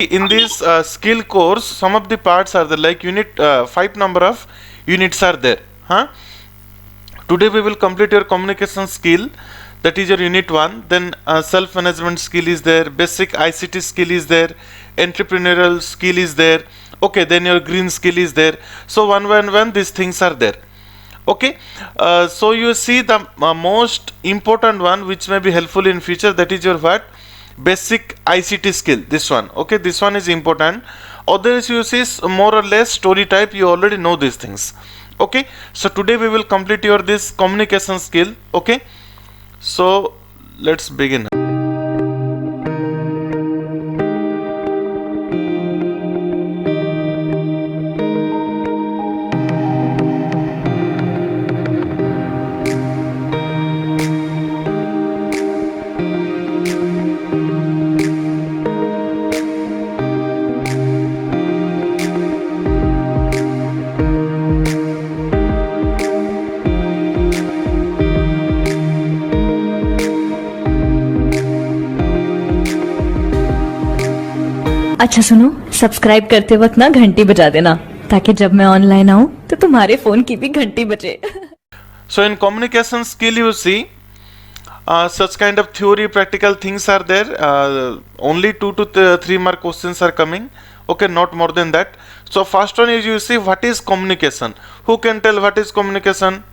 In this skill course, some of the parts are there, like unit 5 number of units are there. Today we will complete your communication skill, that is your unit 1. Then self management skill is there, basic ICT skill is there, entrepreneurial skill is there. Okay, then your green skill is there. So one these things are there. Okay, so you see the most important one which may be helpful in future, that is your what? Basic ICT skill, this one. Okay, this one is important. Others you see more or less story type, you already know these things. Okay, so today we will complete your this communication skill. Okay, so let's begin. अच्छा सुनो, subscribe करते वक्त ना घंटी बजा देना, ताकि जब मैं ऑनलाइन आऊं तो तुम्हारे फोन की भी घंटी बजे. So in communication skill you see such kind of theory practical things are there. Only 2 to 3 mark questions are coming. Okay, not more than that. So first one is you see what is communication. Who can tell what is communication?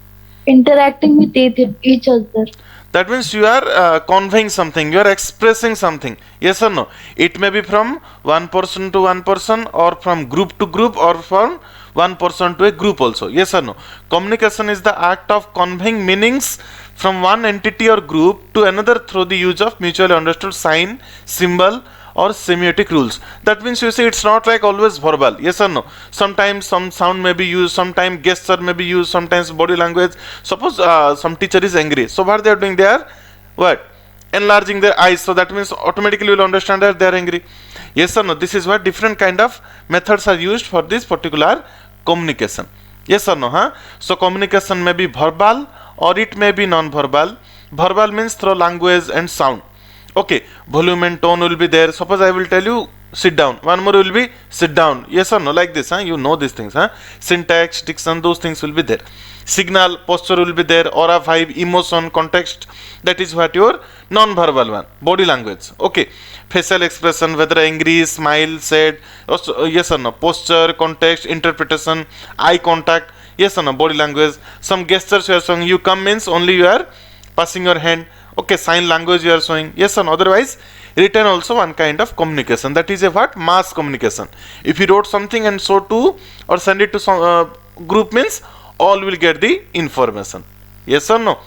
Interacting with each other. That means you are conveying something, you are expressing something. Yes or no? It may be from one person to one person, or from group to group, or from one person to a group also. Yes or no? Communication is the act of conveying meanings from one entity or group to another through the use of mutually understood sign, symbol, or semiotic rules. That means you see it's not like always verbal. Yes or no? Sometimes some sound may be used, sometimes gesture may be used, sometimes body language. Suppose some teacher is angry, so what they are doing? They are what? Enlarging their eyes. So that means automatically you will understand that they are angry. Yes or no? This is what different kind of methods are used for this particular communication. Yes or no? So communication may be verbal or it may be non-verbal. Verbal means through language and sound. Okay, volume and tone will be there. Suppose I will tell you sit down, one more will be sit down. Yes or no? Like this, you know these things. Syntax, diction, those things will be there. Signal, posture will be there. Aura, vibe, emotion, context, that is what your non-verbal one. Body language. Okay, facial expression, whether angry, smile, sad, yes or no? Posture, context, interpretation, eye contact, yes or no? Body language. Some gestures you are showing, you come means only you are passing your hand. Okay, sign language you are showing. Yes or no? Otherwise, written also one kind of communication. That is a what? Mass communication. If you wrote something and show to or send it to some group means all will get the information. Yes or no?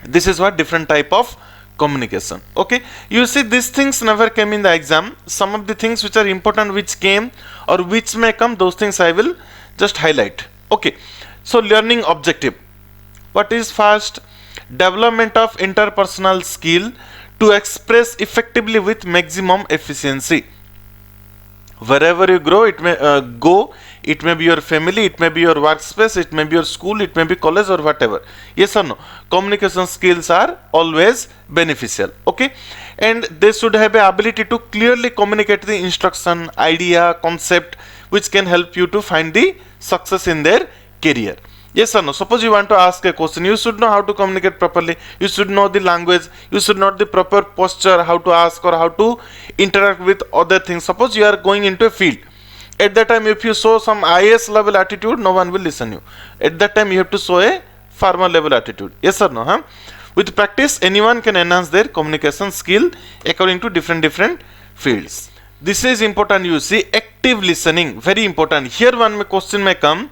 This is what different type of communication. Okay, you see these things never came in the exam. Some of the things which are important which came or which may come, those things I will just highlight. Okay, so learning objective. What is first? Development of interpersonal skill to express effectively with maximum efficiency. Wherever you grow, it may go, it may be your family, it may be your workspace, it may be your school, it may be college or whatever. Yes or no? Communication skills are always beneficial. Okay, and they should have the ability to clearly communicate the instruction, idea, concept, which can help you to find the success in their career. Yes or no? Suppose you want to ask a question, you should know how to communicate properly, you should know the language, you should know the proper posture, how to ask or how to interact with other things. Suppose you are going into a field. At that time, if you show some IAS level attitude, no one will listen you. At that time, you have to show a farmer level attitude. Yes or no? With practice, anyone can enhance their communication skill according to different fields. This is important. You see, active listening, very important. Here one question may come.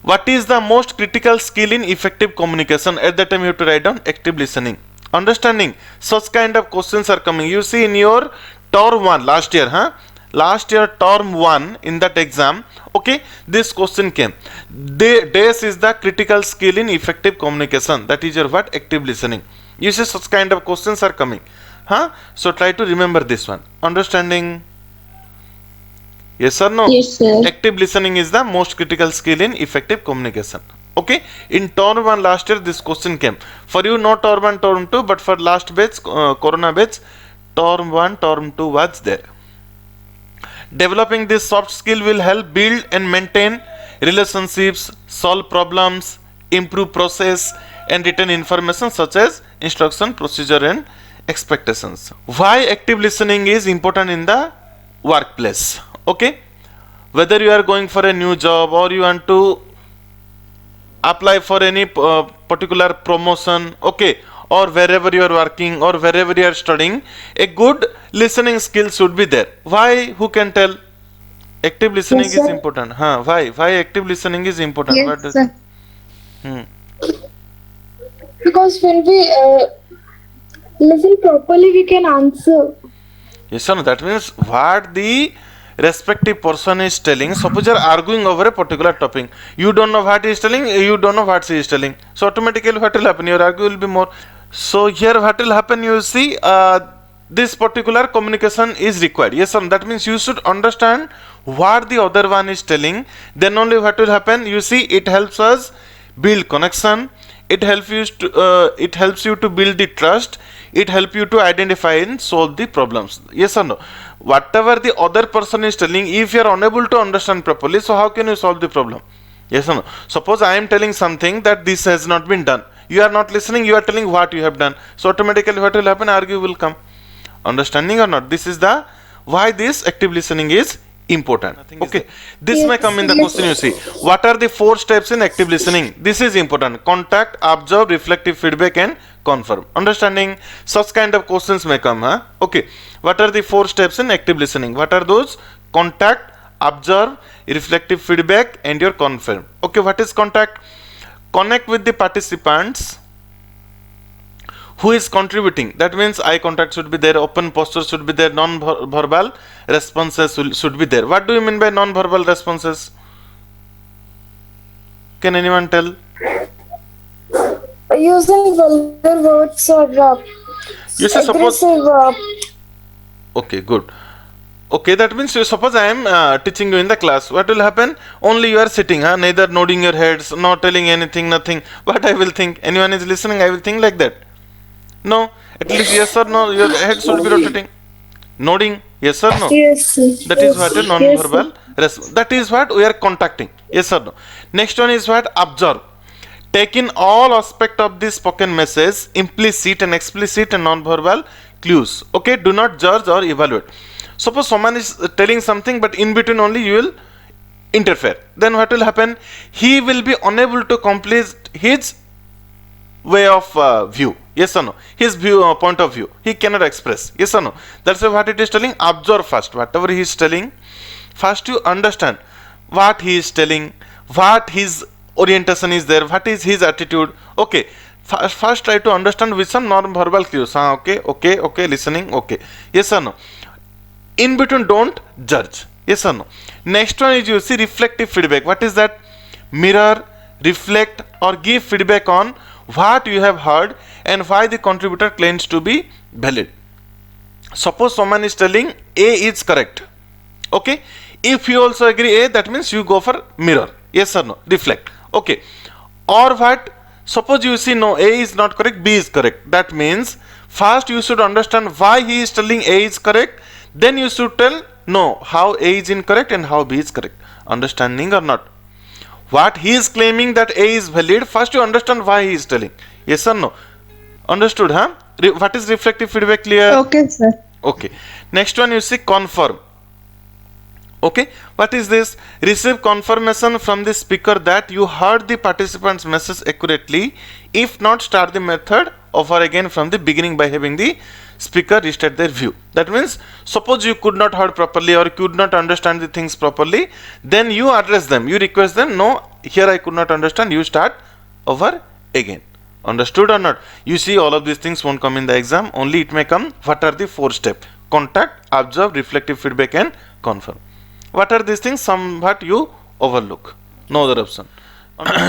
What is the most critical skill in effective communication? At that time you have to write down active listening. Understanding, such kind of questions are coming. You see in your term 1 last year, last year term 1 in that exam, okay, this question came. This is the critical skill in effective communication. That is your what? Active listening. You see such kind of questions are coming. So try to remember this one. Understanding. Yes or no? Yes, sir. Active listening is the most critical skill in effective communication. Okay, in term 1 last year this question came. For you not term 1, term 2, but for last batch, corona batch, term 1, term 2 was there. Developing this soft skill will help build and maintain relationships, solve problems, improve process, and retain information such as instruction, procedure, and expectations. Why active listening is important in the workplace? Okay, whether you are going for a new job or you want to apply for any particular promotion, okay, or wherever you are working or wherever you are studying, a good listening skill should be there. Why? Who can tell? Active listening Yes, is sir. important. Why active listening is important? What Yes, does? sir. Hmm. Because when we listen properly, we can answer. Yes or no? That means what the respective person is telling. Suppose you are arguing over a particular topic. You don't know what he is telling, you don't know what she is telling. So automatically what will happen? Your argue will be more. So here what will happen? You see, this particular communication is required. Yes or no? That means you should understand what the other one is telling. Then only what will happen? You see, it helps us build connection. It helps you to build the trust. It helps you to identify and solve the problems. Yes or no? Whatever the other person is telling, if you are unable to understand properly, so how can you solve the problem? Yes or no? Suppose I am telling something that this has not been done. You are not listening, you are telling what you have done. So automatically what will happen? Argue will come. Understanding or not? This is the why this active listening is important. Okay, this may come in the question. You see, what are the 4 steps in active listening? This is important. Contact, observe, reflective feedback, and confirm. Understanding? Such kind of questions may come. Okay, what are the 4 steps in active listening? What are those? Contact, observe, reflective feedback, and your confirm. Okay, what is contact? Connect with the participants who is contributing. That means eye contact should be there, open posture should be there, non-verbal responses should be there. What do you mean by non-verbal responses? Can anyone tell? Using vulgar words or You say suppose. aggressive. Okay, good. Okay, that means you suppose I am teaching you in the class. What will happen? Only you are sitting, neither nodding your heads, not telling anything, nothing. What I will think? Anyone is listening? I will think like that. No, at least yes or no, your head should be rotating. Nodding, yes or no? Yes, sir. That is what a Yes, non-verbal sir. response. That is what we are contacting. Yes or no? Next one is what? Observe. Take in all aspect of the spoken message, implicit and explicit and non-verbal clues. Okay, do not judge or evaluate. Suppose someone is telling something, but in between only you will interfere. Then what will happen? He will be unable to complete his way of view. Yes or no? His view point of view he cannot express. Yes or no? That's why what it is telling. Observe first. Whatever he is telling, first you understand what he is telling, what his orientation is there, what is his attitude. Okay, first try to understand with some non-verbal cues. Okay, listening. Okay, yes or no? In between don't judge. Yes or no? Next one is you see reflective feedback. What is that? Mirror, reflect or give feedback on what you have heard and why the contributor claims to be valid. Suppose someone is telling A is correct. Okay, if you also agree A, that means you go for mirror. Yes or no? Reflect. Okay, or what? Suppose you see no, A is not correct, B is correct. That means first you should understand why he is telling A is correct, then you should tell no, how A is incorrect and how B is correct. Understanding or not? What he is claiming that A is valid, first you understand why he is telling. Yes or no? Understood, huh? What is reflective feedback? Clear? Okay, sir. Okay. Next one you see confirm. Okay. What is this? Receive confirmation from the speaker that you heard the participant's message accurately. If not, start the method over again from the beginning by having the speaker restate their view. That means suppose you could not heard properly or could not understand the things properly, then you address them, you request them, no, here I could not understand, you start over again. Understood or not? You see, all of these things won't come in the exam, only it may come. What are the 4 steps? Contact, observe, reflective feedback and confirm. What are these things? Somewhat you overlook, no other option.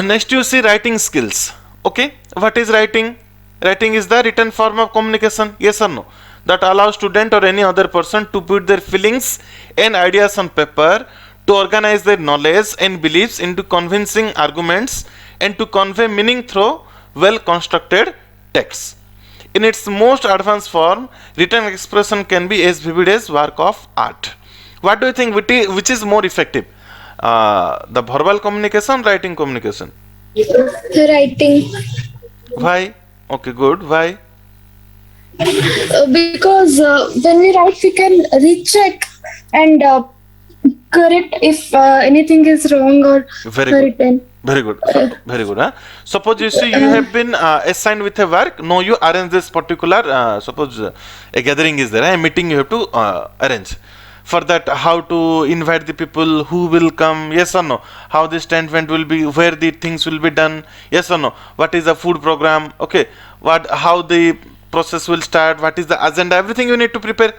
Next you see writing skills. Okay, what is writing? Writing is the written form of communication. Yes or no? That allows student or any other person to put their feelings and ideas on paper, to organize their knowledge and beliefs into convincing arguments, and to convey meaning through well constructed texts. In its most advanced form, written expression can be as vivid as work of art. What do you think? Which is more effective? The verbal communication, writing communication? Writing. Why? Okay, good. Why? Because when we write, we can recheck and correct if anything is wrong or Very good. written. Very good. Very good. Huh? Suppose you see you have been assigned with a work. No, you arrange this particular. Suppose a gathering is there, a meeting you have to arrange. For that, how to invite the people, who will come, yes or no? How the stand will be, where the things will be done, yes or no? What is the food program? Okay. How the process will start? What is the agenda? Everything you need to prepare.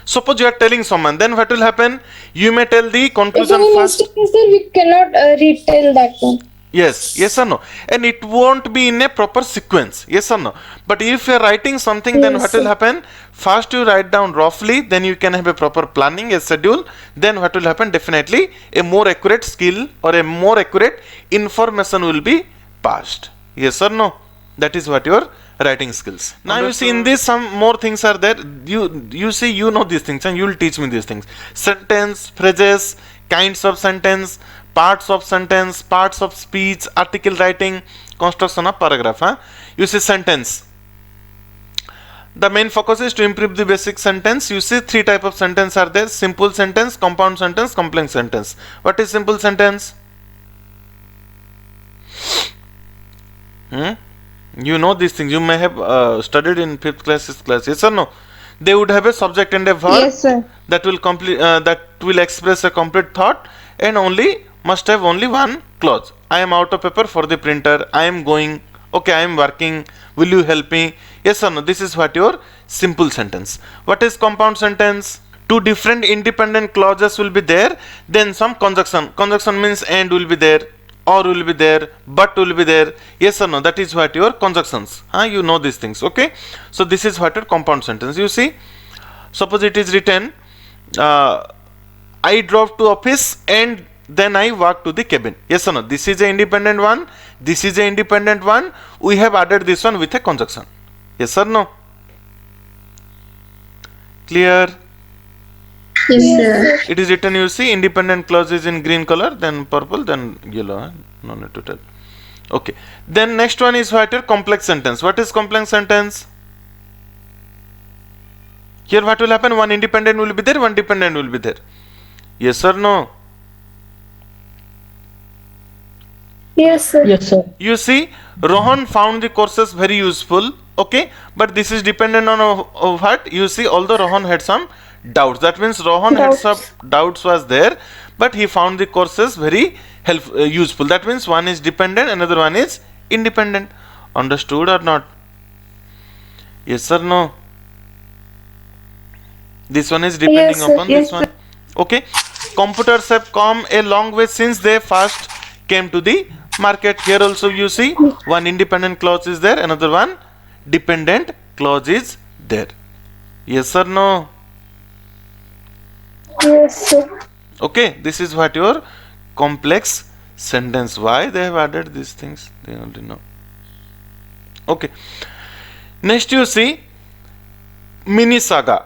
Suppose you are telling someone, then what will happen? You may tell the If conclusion any first. mistake is there, we cannot retell that one. Yes or no? And it won't be in a proper sequence, yes or no? But if you are writing something, then Yes, what will sir. happen? First you write down roughly, then you can have a proper planning, a schedule. Then what will happen? Definitely a more accurate skill or a more accurate information will be passed. Yes or no? That is what your writing skills. Now you see in this some more things are there. You see, you know these things and you will teach me these things. Sentence, phrases, kinds of sentence, parts of sentence, parts of speech, article writing, construction of paragraph. Huh? You see sentence. The main focus is to improve the basic sentence. You see three type of sentence are there: simple sentence, compound sentence, complex sentence. What is simple sentence? You know these things. You may have studied in 5th class, 6th class. Yes or no? They would have a subject and a verb Yes, sir. that will complete that will express a complete thought, and only must have only one clause. I am out of paper for the printer. I am going. Okay, I am working. Will you help me? Yes or no? This is what your simple sentence. What is compound sentence? Two different independent clauses will be there. Then some conjunction. Conjunction means and will be there, or will be there, but will be there. Yes or no? That is what your conjunctions. You know these things. Okay. So this is what your compound sentence. You see, suppose it is written, I drove to office and then I walk to the cabin. Yes or no? This is a independent one. This is a independent one. We have added this one with a conjunction. Yes or no? Clear? Yes, sir. It is written, you see, independent clause is in green color, then purple, then yellow. No need to tell. Okay. Then next one is what your complex sentence. What is complex sentence? Here what will happen? One independent will be there, one dependent will be there. Yes or no? Yes, sir. Yes, sir. You see, Rohan found the courses very useful. Okay. But this is dependent on what? You see, although Rohan had some doubts. That means Rohan had some doubts was there, but he found the courses very useful. That means one is dependent, another one is independent. Understood or not? Yes or no? This one is depending Yes, sir. upon Yes, this one. Okay. Computers have come a long way since they first came to the market. Here also you see one independent clause is there, another one dependent clause is there. Yes or no? Yes, sir. Okay, this is what your complex sentence. Why they have added these things, they only know. Okay. Next you see mini saga.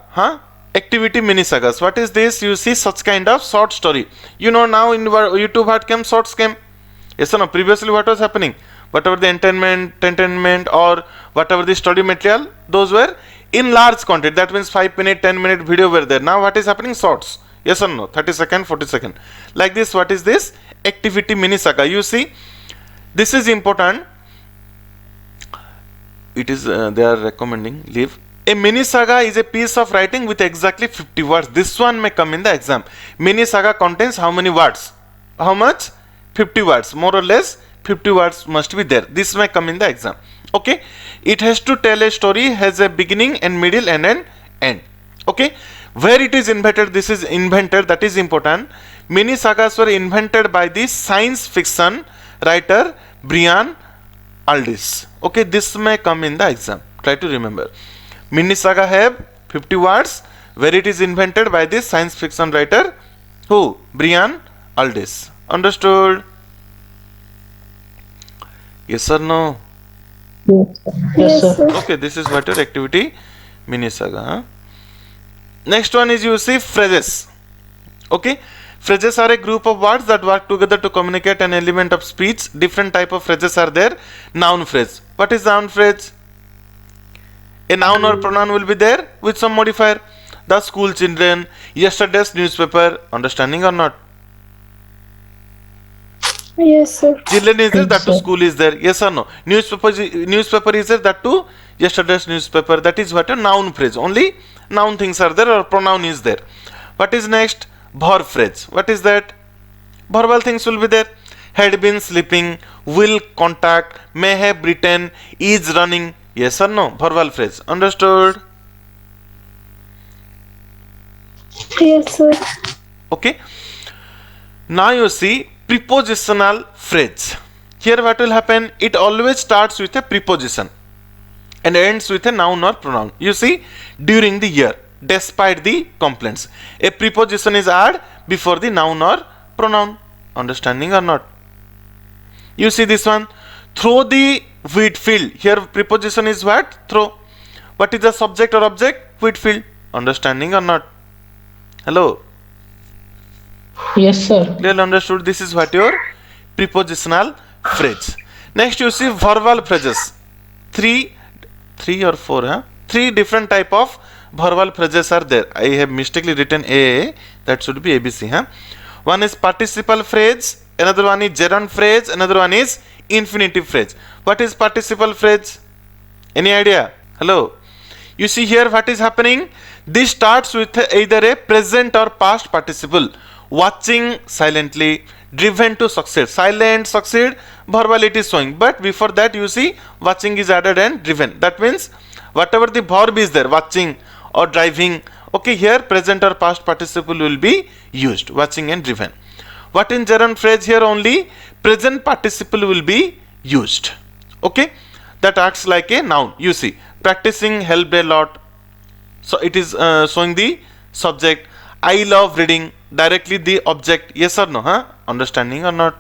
Activity mini sagas. What is this? You see such kind of short story. You know now in YouTube what came? Shorts came. Yes or no? Previously what was happening? Whatever the entertainment or whatever the study material, those were in large content. That means 5-minute, 10-minute video were there. Now what is happening? Shorts. Yes or no? 30 second, 40 second. Like this, what is this? Activity mini saga. You see, this is important. It is, they are recommending, leave. A mini saga is a piece of writing with exactly 50 words. This one may come in the exam. Mini saga contains how many words? How much? 50 words. More or less 50 words must be there. This may come in the exam. Okay. It has to tell a story, has a beginning and middle and an end. Okay. Where it is invented, this is invented, that is important. Mini sagas were invented by the science fiction writer Brian Aldiss. Okay. This may come in the exam. Try to remember. Mini saga have 50 words, where it is invented by this science fiction writer, who? Brian Aldiss. Understood? Yes or no? Yes, sir. Okay, this is what your activity mini saga. Next one is you see phrases. Okay, phrases are a group of words that work together to communicate an element of speech. Different type of phrases are there. Noun phrase. What is noun phrase? A noun or pronoun will be there with some modifier. The school children, yesterday's newspaper. Understanding or not? Yes, sir. Children is there, Yes, that too sir. school is there. Yes or no? Newspaper is there, that too yesterday's newspaper. That is what a noun phrase. Only noun things are there or pronoun is there. What is next? Verb phrase. What is that? Verbal things will be there. Had been sleeping, will contact, may have written, is running. Yes or no? Verbal phrase. Understood? Yes, sir. Okay. Now you see prepositional phrase. Here what will happen? It always starts with a preposition and ends with a noun or pronoun. You see, during the year, despite the complaints, a preposition is added before the noun or pronoun. Understanding or not? You see this one, through the wheat field. Here preposition is what? Through. What is the subject or object? Wheat field. Understanding or not? Hello. Yes, sir. Clearly understood. This is what your prepositional phrase. Next you see verbal phrases. Three or four, huh? Three different type of verbal phrases are there. I have mistakenly written A. That should be ABC, huh? One is participle phrase. Another one is gerund phrase. Another one is infinitive phrase. What is participle phrase? Any idea? Hello. You see here what is happening. This starts with either a present or past participle. Watching silently, driven to succeed. Silent, succeed, verbal it is showing. But before that you see watching is added and driven. That means whatever the verb is there, watching or driving, okay, here present or past participle will be used. Watching and driven. What in gerund phrase? Here only present participle will be used. Okay, that acts like a noun. You see, practicing helped a lot. So it is showing the subject. I love reading, directly the object. Yes or no? Huh? Understanding or not?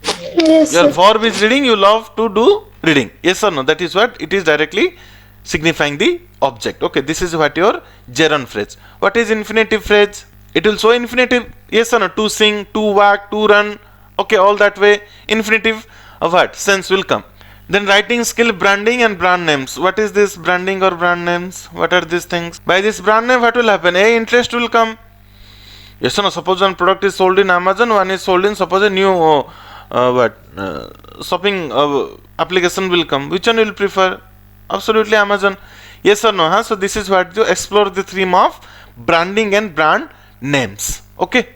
Yes, Your sir. verb is reading, you love to do reading. Yes or no? That is what it is directly signifying the object. Okay, this is what your gerund phrase. What is infinitive phrase? It will show infinitive. Yes or no? To sing, to walk, to run. Okay, all that way. Infinitive of what? Sense will come. Then writing skill, branding and brand names. What is this branding or brand names? What are these things? By this brand name, what will happen? A, interest will come. Yes or no? Suppose one product is sold in Amazon, one is sold in suppose a new shopping application will come. Which one will prefer? Absolutely Amazon. Yes or no? Huh? So this is what you explore the theme of branding and brand names. Okay.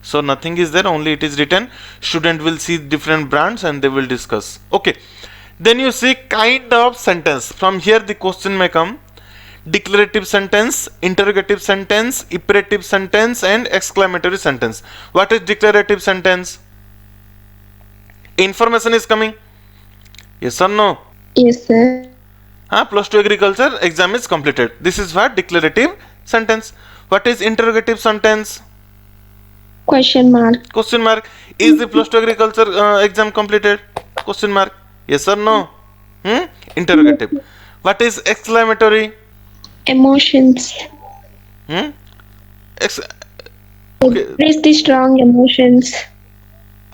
So nothing is there, only it is written. Student will see different brands and they will discuss. Okay. Then you see kind of sentence. From here the question may come. Declarative sentence, interrogative sentence, imperative sentence and exclamatory sentence. What is declarative sentence? Information is coming. Yes or no? Yes, sir. Plus 2 agriculture exam is completed. This is what declarative sentence. What is interrogative sentence? Question mark. Question mark. Is the plus 2 agriculture exam completed? Question mark. Yes or no? Interrogative. What is exclamatory? Emotions. Ex- okay. Raise the strong emotions.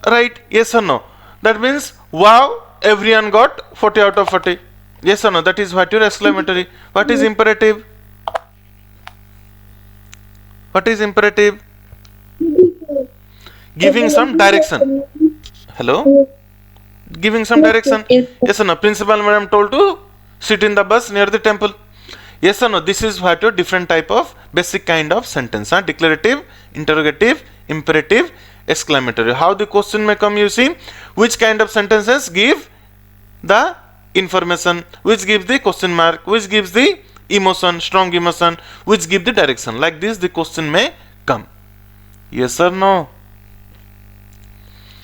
Right. Yes or no? That means wow, everyone got 40 out of 40. Yes or no? That is what your exclamatory. What is imperative? What is imperative? Giving some direction. Hello? Giving some direction. Yes or no? Principal madam told to sit in the bus near the temple. Yes or no? This is what your different type of basic kind of sentence. Declarative, interrogative, imperative, exclamatory. How the question may come, you see. Which kind of sentences give the information, which gives the question mark, which gives the emotion, strong emotion, which give the direction. Like this the question may come. Yes or no?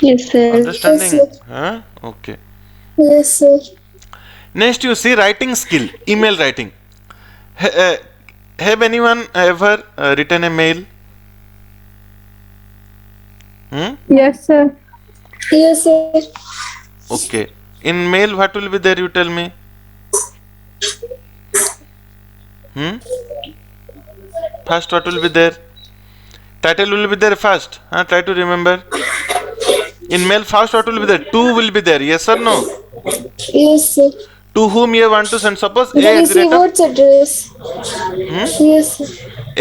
Yes, sir. Understanding? Yes, sir. Huh? Okay. Yes, sir. Next you see writing skill, email writing. Have anyone ever written a mail? Yes, sir. Yes, sir. Okay. In mail what will be there, you tell me? First, what will be there? Title will be there first. Try to remember. In mail, first what will be there? To will be there. Yes or no? Yes, sir. To whom you want to send? Suppose The a at the rate of receiver's address. Yes, sir.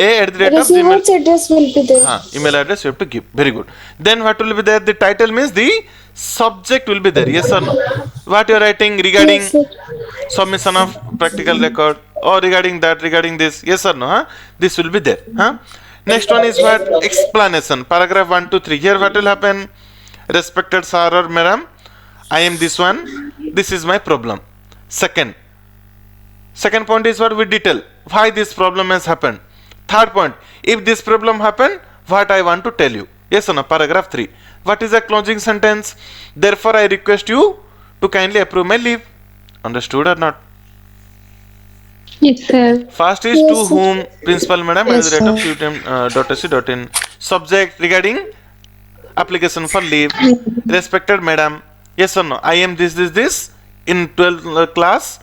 a at the The rate of gmail. receiver's address will be there. Email address you have to give. Very good. Then what will be there? The title means the subject will be there. Yes or no? What you are writing regarding Yes, sir. submission of practical record or regarding that, regarding this. Yes or no? This will be there. Next one is what? Explanation. Paragraph 1 to 3. Here what will happen? Respected sir or madam, I am this one. This is my problem. Second point is what? We detail why this problem has happened. Third point, if this problem happened, what I want to tell you. Yes or no? Paragraph 3. What is a closing sentence? Therefore, I request you to kindly approve my leave. Understood or not? Yes, sir. First is Yes, to sir. whom principal madam at Yes, the rate of sir. qtm.ac.in. Subject regarding application for leave. Respected madam, yes or no? I am this in 12th class.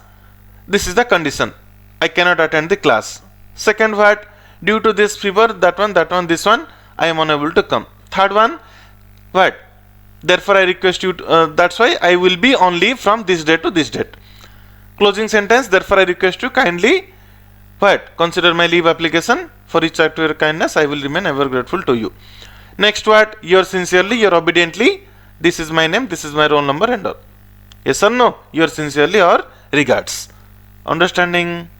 This is the condition. I cannot attend the class. Second what? Due to this fever, that one, this one, I am unable to come. Third one, what? Therefore, I request you to, that's why I will be on leave from this date to this date. Closing sentence, therefore, I request you kindly, what? Consider my leave application. For each act of your kindness, I will remain ever grateful to you. Next what? Yours sincerely, your obediently. This is my name, this is my roll number and all. Yes or no? Yours sincerely or regards. Understanding?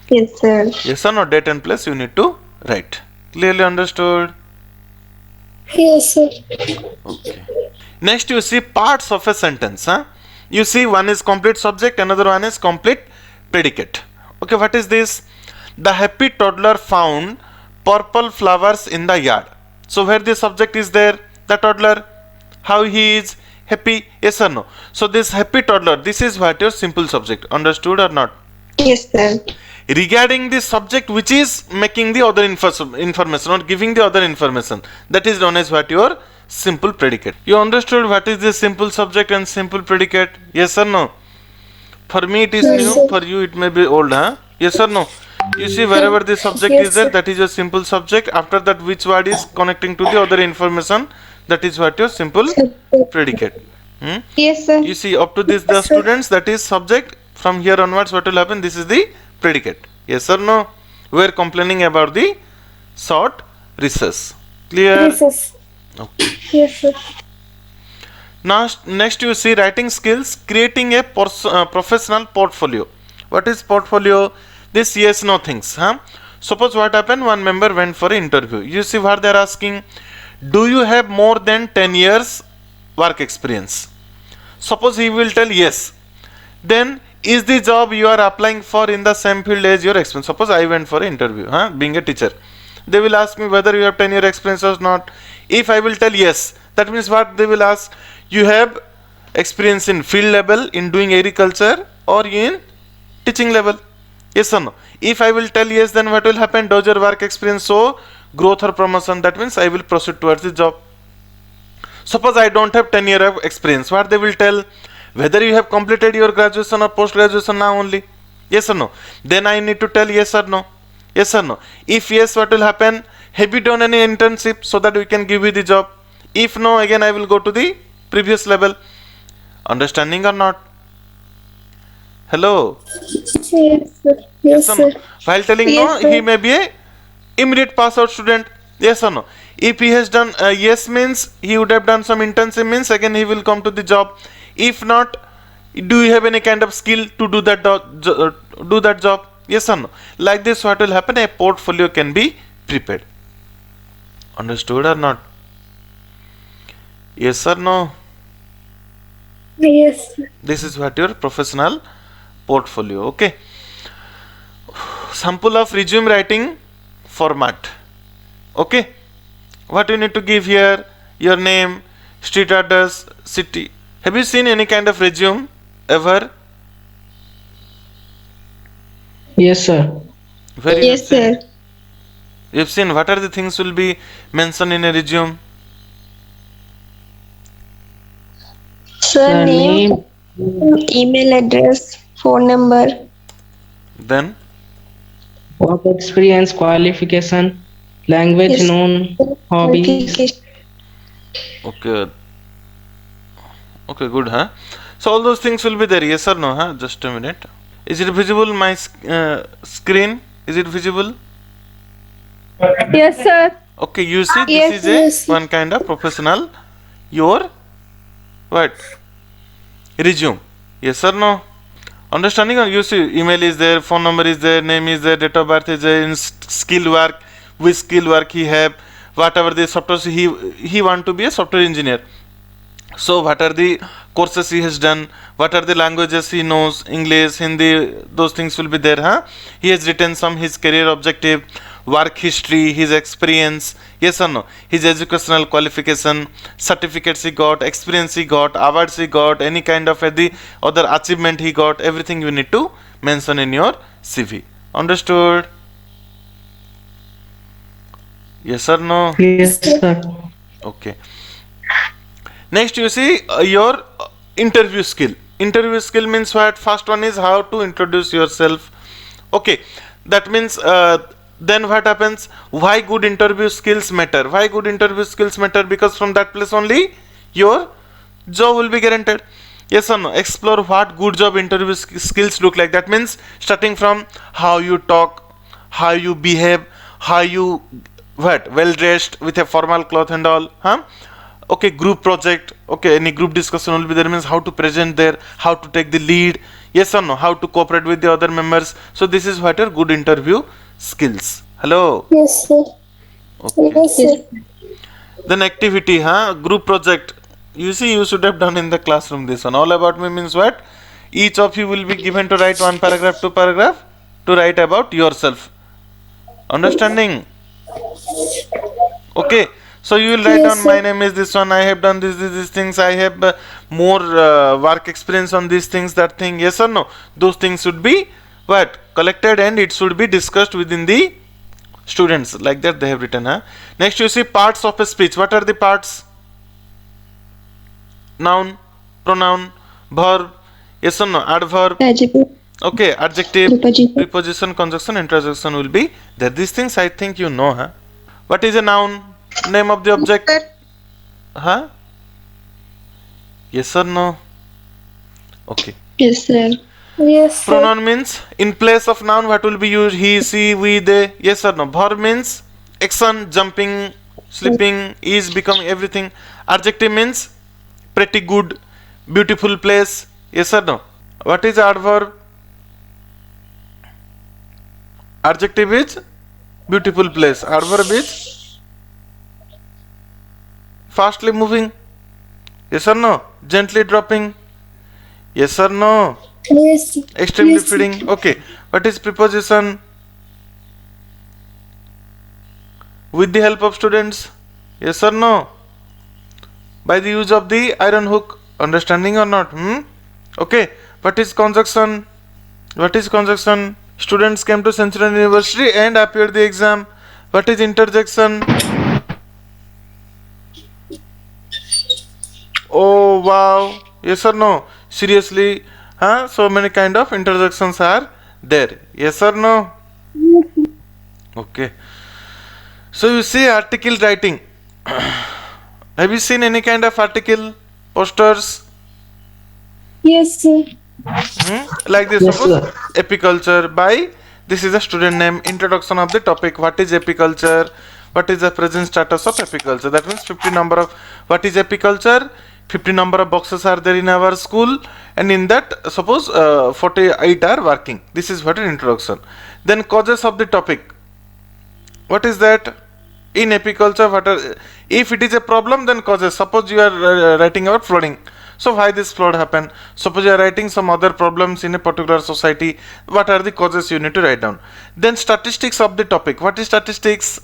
Yes, sir. Yes or no? Date and place you need to write. Clearly understood? Yes, sir. Okay. Next you see parts of a sentence. You see one is complete subject, another one is complete predicate. Okay, what is this? The happy toddler found purple flowers in the yard. So where the subject is there? The toddler. How he is happy? Yes or no? So this happy toddler, this is what your simple subject. Understood or not? Yes, sir. Regarding the subject which is making the other information or giving the other information, that is known as what your simple predicate. You understood what is this simple subject and simple predicate? Yes or no? For me it is Yes, new, sir. for you it may be old. Yes or no? You see wherever the subject Yes, is there, sir. that is your simple subject. After that which word is connecting to the other information, that is what your simple predicate. Yes, sir. You see up to this the students, that is subject. From here onwards what will happen? This is the predicate. Yes or no? We are complaining about the short recess. Clear? Yes, Okay. yes, sir. Now next you see writing skills, creating a professional portfolio. What is portfolio? This yes no things. Suppose what happened, one member went for an interview. You see what they are asking. Do you have more than 10 years work experience? Suppose he will tell yes. Then is the job you are applying for in the same field as your experience? Suppose I went for an interview, being a teacher. They will ask me whether you have 10 year experience or not. If I will tell yes, that means what they will ask? You have experience in field level, in doing agriculture or in teaching level. Yes or no? If I will tell yes, then what will happen? Does your work experience show growth or promotion? That means I will proceed towards the job. Suppose I don't have 10 year of experience. What they will tell? Whether you have completed your graduation or post graduation now only. Yes or no? Then I need to tell yes or no. Yes or no? If yes, what will happen? Have you done any internship so that we can give you the job? If no, again I will go to the previous level. Understanding or not? Hello? Yes, sir. Yes, Yes or no? sir. While telling Yes, no, sir. he may be a immediate pass out student. Yes or no? If he has done yes means he would have done some internship, means again he will come to the job. If not, do you have any kind of skill to do that job? Yes or no? Like this what will happen? A portfolio can be prepared. Understood or not? Yes or no? Yes, sir. This is what your professional portfolio. Okay. Sample of resume writing format. Okay. What you need to give here? Your name, street address, city. Have you seen any kind of resume ever? Yes, sir. Where you have Yes, seen? sir. You've seen what are the things will be mentioned in a resume? Sir, name, email address, phone number. Then Work experience, qualification, language Yes. known, hobbies. Qualification. Okay, okay, good, huh? So all those things will be there, yes or no, huh? Just a minute. Is it visible, my screen? Is it visible? Yes, sir. Okay, you see, this Yes. is a Yes. one kind of professional, your what? Resume. Yes or no? Understanding, or you see, email is there, phone number is there, name is there, date of birth is there, in skill work, which skill work he have, whatever the software he want to be a software engineer. So what are the courses he has done, what are the languages he knows, English, Hindi, those things will be there, huh? He has written some his career objective, work history, his experience, yes or no, his educational qualification, certificates he got, experience he got, awards he got, any kind of the other achievement he got, everything you need to mention in your CV. Understood? Yes or no? Yes, sir. Okay. Next, you see your interview skill. Interview skill means what? First one is how to introduce yourself. Okay, that means then what happens? Why good interview skills matter? Why good interview skills matter? Because from that place only your job will be guaranteed. Yes or no? Explore what good job interview skills look like. That means starting from how you talk, how you behave, how you what well dressed with a formal cloth and all, huh? Okay, group project, okay, any group discussion will be there, means how to present there, how to take the lead, yes or no, how to cooperate with the other members. So this is what are good interview skills. Hello. Yes, sir. Okay, Yes, sir. then activity, huh? Group project, you see, you should have done in the classroom. This one, all about me means what? Each of you will be given to write one paragraph, two paragraph, to write about yourself. Understanding? Okay, so you will write Yes, down, sir. my name is this one, I have done these things, I have more work experience on these things, that thing, yes or no? Those things should be what? Collected, and it should be discussed within the students, like that they have written, huh? Next, you see parts of a speech. What are the parts? Noun, pronoun, verb, yes or no? Adverb, Adjective. okay, adjective, Preposition. preposition, conjunction, interjection will be there. These things I think you know, huh? What is a noun? Name of the object, huh? Yes or no? Okay. Yes, sir. Yes, sir. Pronoun means in place of noun what will be used? He, she, we, they, yes or no? Verb means action, jumping, sleeping, is, becoming, everything. Adjective means pretty good, beautiful place, yes or no? What is adverb? Adjective is beautiful place, adverb is fastly moving, yes or no? Gently dropping, yes or no? Yes. Extremely Yes, sir. feeding, okay. What is preposition? With the help of students, yes or no? By the use of the iron hook, understanding or not? Okay. What is conjunction? What is conjunction? Students came to Central University and appeared the exam. What is interjection? Oh wow, yes or no? Seriously, huh? So many kind of interjections are there. Yes or no? Okay. So you see article writing. Have you seen any kind of article, posters? Yes, sir. Like this, Yes, suppose sir. apiculture by, this is a student name, introduction of the topic, what is apiculture, what is the present status of apiculture. That means 50 number of, what is apiculture, 50 number of boxes are there in our school, and in that suppose 48 are working. This is what an introduction. Then causes of the topic, what is that? In apiculture, what are, if it is a problem, then causes. Suppose you are writing about flooding, so why this flood happened? Suppose you are writing some other problems in a particular society, what are the causes you need to write down. Then statistics of the topic, what is statistics?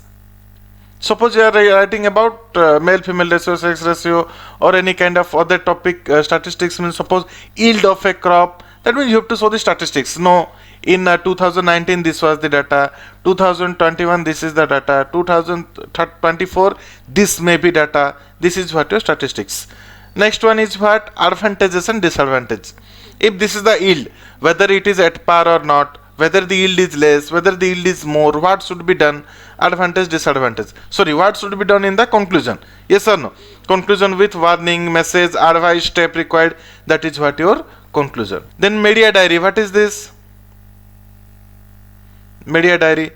Suppose you are writing about male female ratio, sex ratio, or any kind of other topic. Statistics means suppose yield of a crop, that means you have to show the statistics. No, in 2019 this was the data, 2021 this is the data, 2024 this may be data. This is what your statistics. Next one is what? Advantages and disadvantages. If this is the yield, whether it is at par or not, whether the yield is less, whether the yield is more, what should be done, advantage, disadvantage. Sorry, what should be done in the conclusion? Yes or no? Conclusion with warning, message, advice, step required. That is what your conclusion. Then media diary. What is this? Media diary.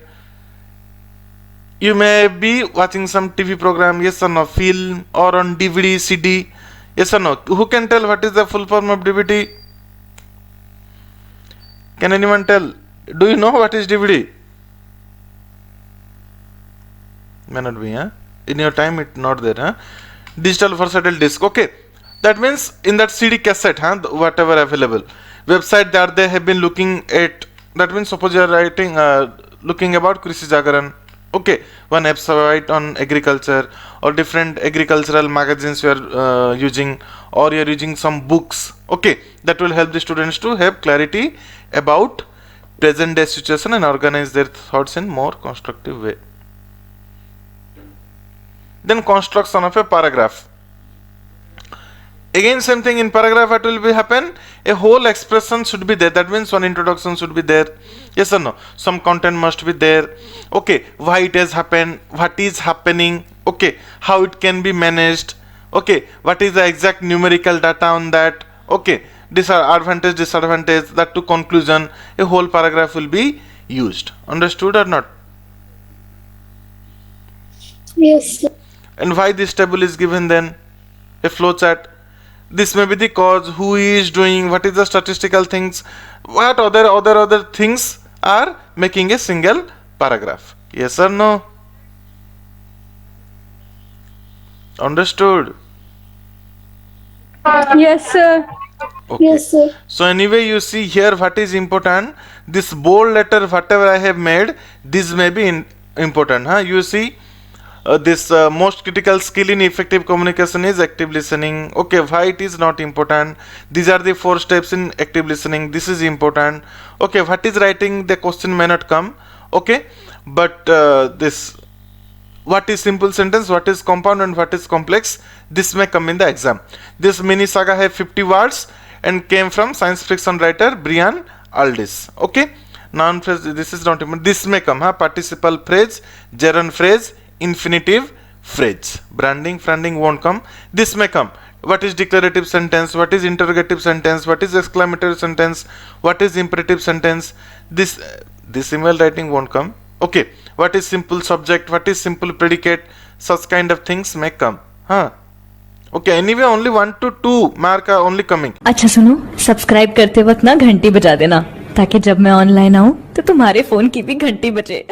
You may be watching some TV program, yes or no, film, or on DVD, CD, yes or no. Who can tell what is the full form of DVD? Can anyone tell? Do you know what is DVD? May not be, huh? In your time, it's not there, huh? Digital versatile disc. Okay, that means in that CD cassette, huh? Whatever available website that they have been looking at. That means suppose you are writing, looking about Krishi Jagaran. Okay, one website on agriculture or different agricultural magazines you are using, or you are using some books. Okay, that will help the students to have clarity about present day situation and organize their thoughts in more constructive way. Then construction of a paragraph. Again same thing, in paragraph what will be happen, a whole expression should be there. That means one introduction should be there, yes or no, some content must be there. Okay, why it has happened, what is happening, okay, how it can be managed, okay, what is the exact numerical data on that, okay, advantage, disadvantage, that to conclusion, a whole paragraph will be used. Understood or not? Yes, sir. And why this table is given then? A flow chart. This may be the cause, who is doing, what is the statistical things, what other things are making a single paragraph. Yes or no? Understood? Yes, sir. Okay. Yes, sir. So anyway, you see here what is important. This bold letter, whatever I have made, this may be important. Huh? You see, this most critical skill in effective communication is active listening. Okay, why it is not important? These are the 4 steps in active listening. This is important. Okay, what is writing? The question may not come. Okay, but this, what is simple sentence, what is compound, and what is complex, this may come in the exam. This mini saga have 50 words and came from science fiction writer Brian Aldiss. Okay, noun phrase, this is not important. This may come, huh? Participle phrase, gerund phrase, infinitive phrase. Branding won't come. This may come. What is declarative sentence, what is interrogative sentence, what is exclamatory sentence, what is imperative sentence. This email writing won't come. Okay, what is simple subject, what is simple predicate, such kind of things may come. Huh? Okay, anyway only 1 to 2 mark are only coming. अच्छा सुनो, subscribe करते वक्त ना घंटी बजा देना, ताकि जब मैं ऑनलाइन आऊँ तो तुम्हारे फोन की भी घंटी बजे.